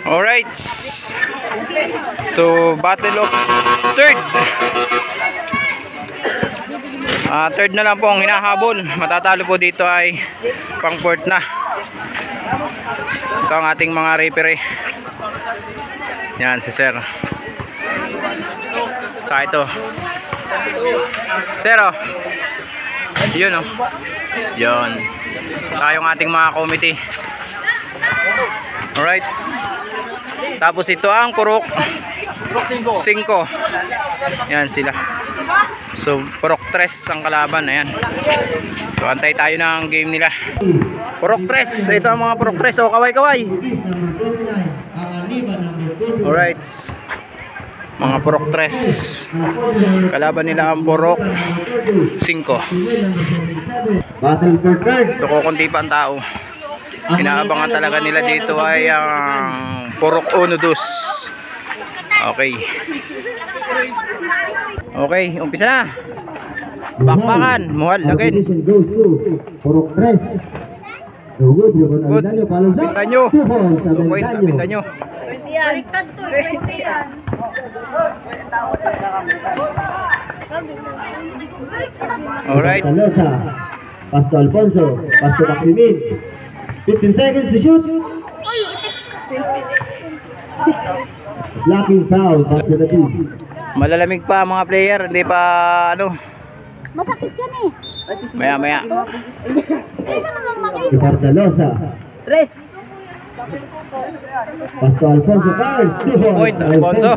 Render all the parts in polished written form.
Alright. So, battle of third. Third na lang po ang hinahabol. Matatalo po dito ay pang fourth na. Ito ang ating mga referee. Yan si Sir. Saka ito Sir, oh. Yun, oh. Yun. Saka yung ating mga committee. Alright. Tapos ito ang purok 5. Yan sila. So purok 3 ang kalaban. Ayan. So antay tayo ng game nila. Purok 3. Ito ang mga purok 3. O kaway-kaway. Alright. Mga purok 3. Kalaban nila ang purok 5. So kukunti pa ang tao. Inaabangan talaga nila dito ay ang purok 1-2. Okay. Okay, umpisa na. Bakbakan, muhal again. Purok 3. Good. Pinta nyo. Pinta nyo. Baliktad to, 20 yan. Alright. Pasto Alfonso, Pasto Maximin. 15 seconds to shoot. Blocking foul, back to the team. Malalamig pa mga player, hindi pa ano. Masakit yan eh. Maya. Ibartalosa. 3. Pasto Alfonso Cars. 2 Point, Alfonso.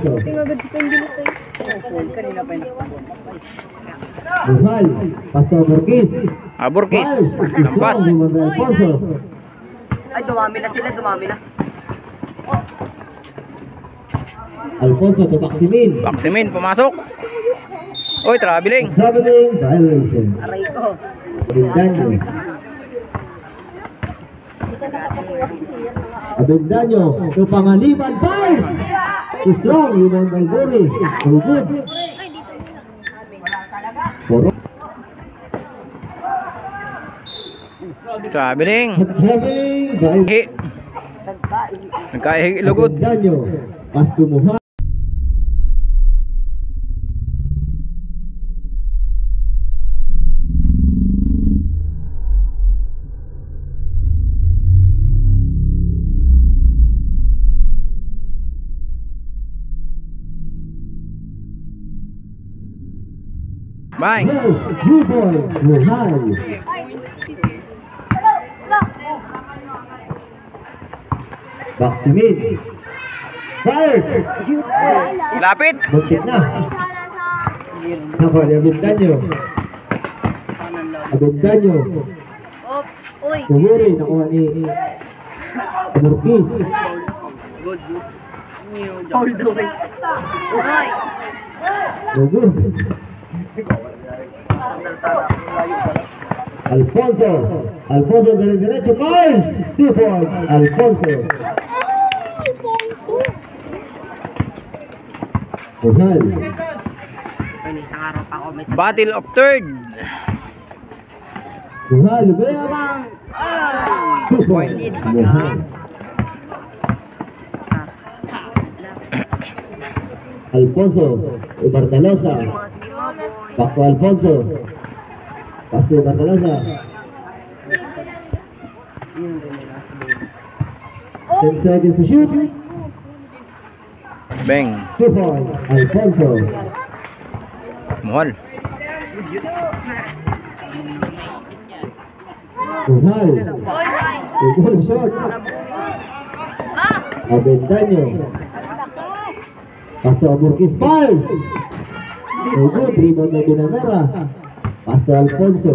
Buhal. Pasto Burkis. Burkis. Lampas. Alfonso. Ay, dumami na sila, dumami na. Alfonso to Maximin. Maximin, pumasok. Oy, traveling. Traveling violation. Aray ko. Abendaño to Pangaliban Fires. Strong, Yunong Galburi. So good. Traveling. Traveling violation. Nagkaihi lugod. Abendaño. Pasto Muha. Bye. You boys will high. Back to mid. Fires. Lapit. Buntit na. Nakuha ni Abendaño. Abendaño. Oh, uy. Tumuri. Nakuha ni Burkis. Good. Hold the way. Uy. No good. Alfonso del derecho. Fires. 2 points. Alfonso. Buhal. May isang araw pa ako. Battle of third. Buhal. Bayabang. 2 points. Buhal. Alfonso. Ibartalosa. Paco Alfonso. Pasto Ibartalosa. 10 seconds to shoot. Bang. 2 points. Alfonso. Muhal. Buhal. Good shot. Abendaño. Pasto Burkis Fires. Good. Rebound na Binamera. Pasto Alfonso.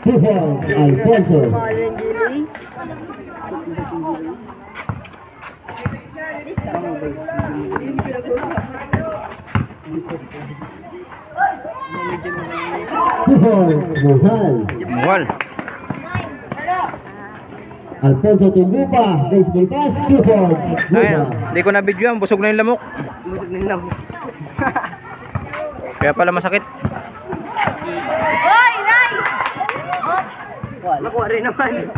2 points. Alfonso. Muhal. Alfonso Tumbupa, baseball pass, 2 points. Ay, hindi ko na video yan. Busog na yung lamok. Busog na lang. Kaya pala masakit. Oy, nice! Nakuha rin naman.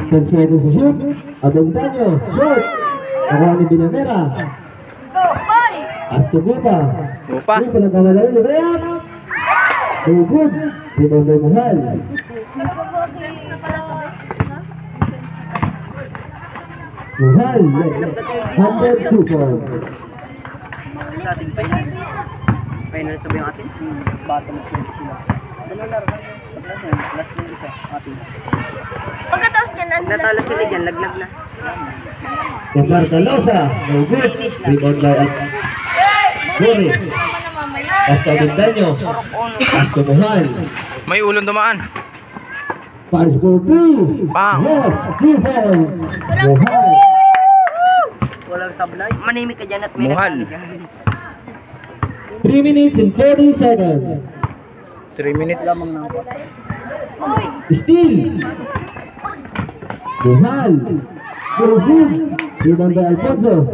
10 seconds to shoot. Avendaño, shoot. Nakuha ni Binamera. Pasto Gupa. Gupa. Gupa nagkamadali ni Reyap. So good. Rebound by Mahal. Mahal. 102 points. Sa ating final. Final sabi yung atin. Bottom of the sila. Dalawang laro. Last na isa. Atin. Pagkatapos yan, ano Natalo sila dyan. Laglag na. Omar Calosa. No good. Rebound by Gori. Pasto Avendaño. Pasto Mahal. May ulong dumaan. Paris for 3. Bang. Yes. 2 points. Mahal. Walang sablay. Manimik ka dyan at Muhal. 3 minutes and 40 seconds. 3 minutes. Lamang na ako. Steal. Mahal. No good. Rebound by Alfonso.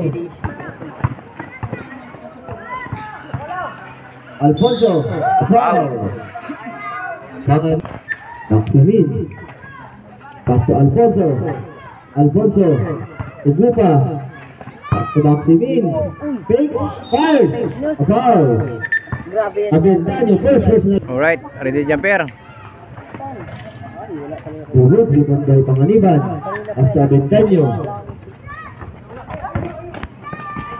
Alfonso. Foul. Pangan. Maximin. Pasto Alfonso. Alfonso. Ugupa. Pasto Maximin. Fakes. Fires. A foul. Grabe yan. Avendaño. First personal. Alright, ready jumper. Uhud. Rebound by Panganiban. Pasto Avendaño.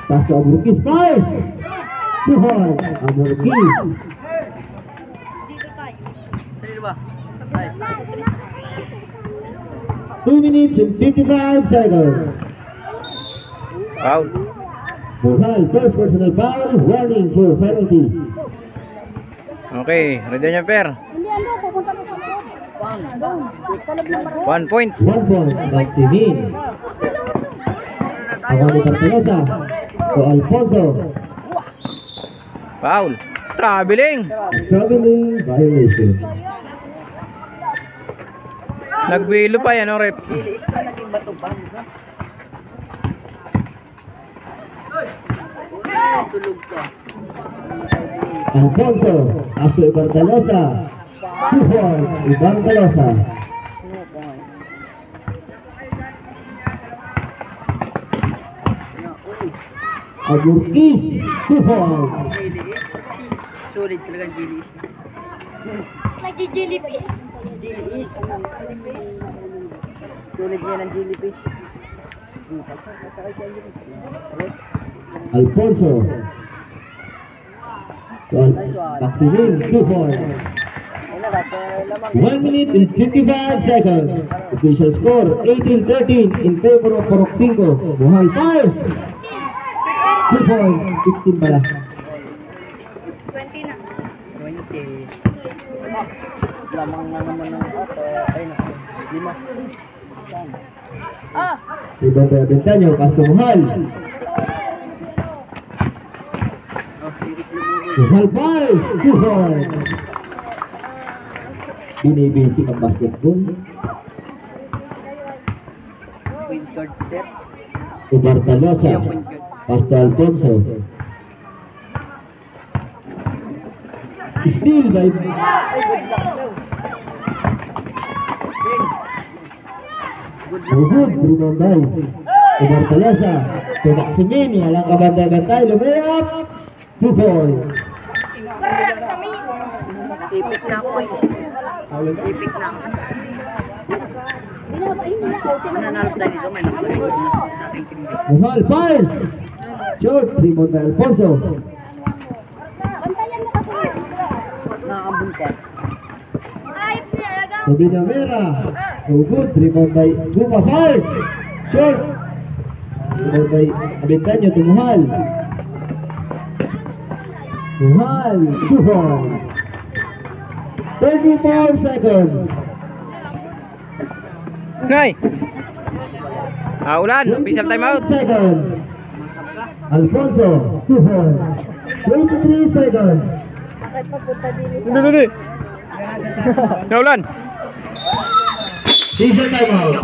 Pasto Aburkis. Fires. Suhon. Aburkis. Sali ba? Ay. 2 minutes and 55 seconds. Foul. Mahal, first personal foul, warning for penalty. Okay, ready jumper. Hindi, ano, pupunta pa sa loob. Doon. Sa loob ng barangay. 1 point. 1 point, Maximin. Ako ni Bartolosa. O Alfonso. Foul. Traveling. Traveling violation. Nagbilo pa yan, rep. Ilis ka naging bato ba? Tulog ka. Alfonso. After Ibartalosa. 2 points, Ibartalosa. Aburkis. 2 points. Solid talaga Jilis. Nagji-jellyfish. Jilis. Solid niya ng jellyfish. Alfonso. Maximin. 2 points. 1 minute and 55 seconds. Official score 18-13 in favor of Porok 5. Mahal fires. 2 points. 16 pala. 20 na. 20. Lamang na naman ng ato. Ay naku. 5. Ah! Rebound by Avendaño. Pasto Mahal. Mahal fires. 2 points. Binibasic ang basketball. Point guard step. Ibartalosa. Pasto Alfonso. Steal by Uhud. Rebound by Ibartalosa. To Maximin. Walang kabantay-bantay. Lumayap. 2 points. Ipik na ako eh. Ipik na ako. Nanalo tayo dito. May nakulit sa aking team. Mahal fires. Short. Rebound by Alfonso. Bantayan mo kasi. Nakakambun ka. Ayop niya, lagaw. Binamera. Uhud. Rebound by Gupa fires. Short. Rebound by Avendaño to Mahal. Mahal. 2 points. 34 seconds. Ngay. Ulan. Official timeout. 21 seconds. Alfonso. 2 points. 23 seconds. Bakit papunta din Hindi. Ulan. Official timeout.